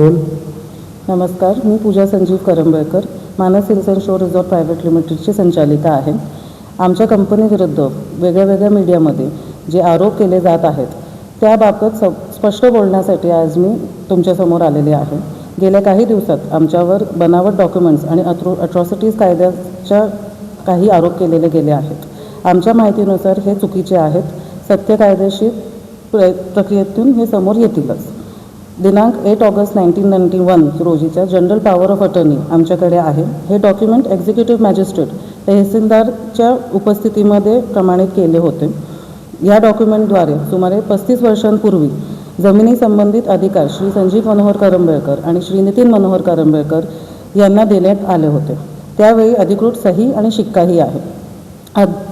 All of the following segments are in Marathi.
नमस्कार, मी पूजा Sanjeev Karambelkar, Manas hills and show resort private लिमिटेडची संचालिका आहे. आमच्या कंपनीविरुद्ध वेगळ्या मीडियामध्ये जे आरोप केले जात आहेत त्याबाबत स्पष्ट बोलण्यासाठी आज मी तुमच्यासमोर आलेले आहे. गेल्या काही दिवसात आमच्यावर बनावट डॉक्युमेंट्स आणि अट्रॉसिटीज कायद्याच्या काही आरोप केलेले गेले आहेत. आमच्या माहितीनुसार हे चुकीचे आहेत. सत्य कायदेशीर प्रक्रियेतून हे समोर येतीलच. दिनांक 8 ऑगस्ट 1991 रोजीच्या जनरल पॉवर ऑफ अटर्नी आमच्याकडे आहे. हे डॉक्युमेंट एक्झिक्युटिव्ह मॅजिस्ट्रेट तहसीलदारच्या उपस्थितीमध्ये प्रमाणित केले होते. या डॉक्युमेंटद्वारे सुमारे 35 वर्षांपूर्वी जमिनी संबंधित अधिकार श्री संजीव मनोहर करंबेळकर आणि श्री नितीन मनोहर करंबेळकर यांना देण्यात आले होते. त्यावेळी अधिकृत सही आणि शिक्काही आहे.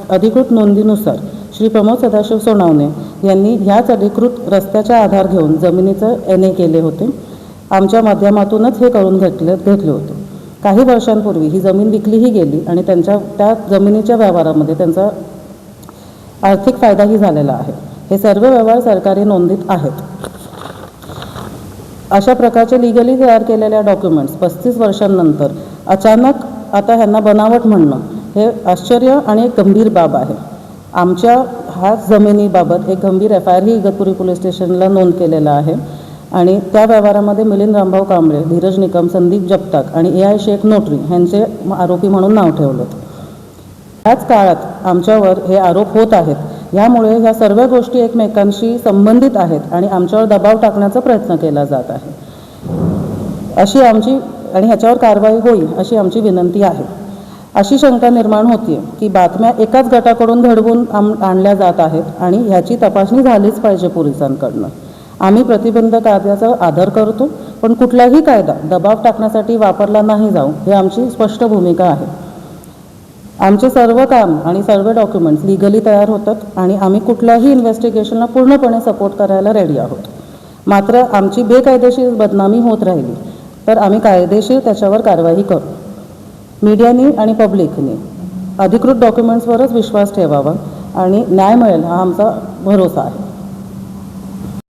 अधिकृत नोंदीनुसार श्री प्रमोद सदाशिव सोनावणे यांनी ह्याच अधिकृत रस्त्याचा आधार घेऊन जमिनीचं NA केले होते. आमच्या माध्यमातूनच हे करून घेतले होते. काही वर्षांपूर्वी ही जमीन विकलीही गेली आणि त्या जमिनीच्या व्यवहारामध्ये त्यांचा आर्थिक फायदाही झालेला आहे. हे सर्व व्यवहार सरकारी नोंदीत आहेत. अशा प्रकारचे लिगली तयार केलेल्या डॉक्युमेंट्स 35 वर्षांनंतर अचानक आता ह्यांना बनावट म्हणणं हे आश्चर्य आणि एक गंभीर बाब आहे. आमच्या ह्याच जमिनीबाबत एक गंभीर FIR ही इगतपुरी पोलीस स्टेशनला नोंद केलेला आहे आणि त्या व्यवहारामध्ये मिलिंद रामभाऊ कांबळे, धीरज निकम, संदीप जगताप आणि AI शेख नोटरी यांचे आरोपी म्हणून नाव ठेवलं. याच काळात आमच्यावर हे आरोप होत आहेत. यामुळे ह्या सर्व गोष्टी एकमेकांशी संबंधित आहेत आणि आमच्यावर दबाव टाकण्याचा प्रयत्न केला जात आहे अशी आमची आणि ह्याच्यावर कारवाई होईल अशी आमची विनंती आहे. अशी शंका निर्माण होती की बातम्या एकाच गटाकडून घडवून आणल्या जात आहेत आणि ह्याची तपासणी झालीच पाहिजे पोलिसांकडनं. आम्ही प्रतिबंध कायद्याचा आदर करतो, पण कुठलाही कायदा दबाव टाकण्यासाठी वापरला नाही जाऊ ही आमची स्पष्ट भूमिका आहे. आमचे सर्व काम आणि सर्व डॉक्युमेंट्स लिगली तयार होतात आणि आम्ही कुठल्याही इन्व्हेस्टिगेशनला पूर्णपणे सपोर्ट करायला रेडी आहोत. मात्र आमची बेकायदेशीर बदनामी होत राहिली तर आम्ही कायदेशीर त्याच्यावर कारवाई करू. मीडियानी आणि पब्लिकने अधिकृत डॉक्युमेंट्सवरच विश्वास ठेवावा आणि न्याय मिळेल हा आमचा भरोसा आहे.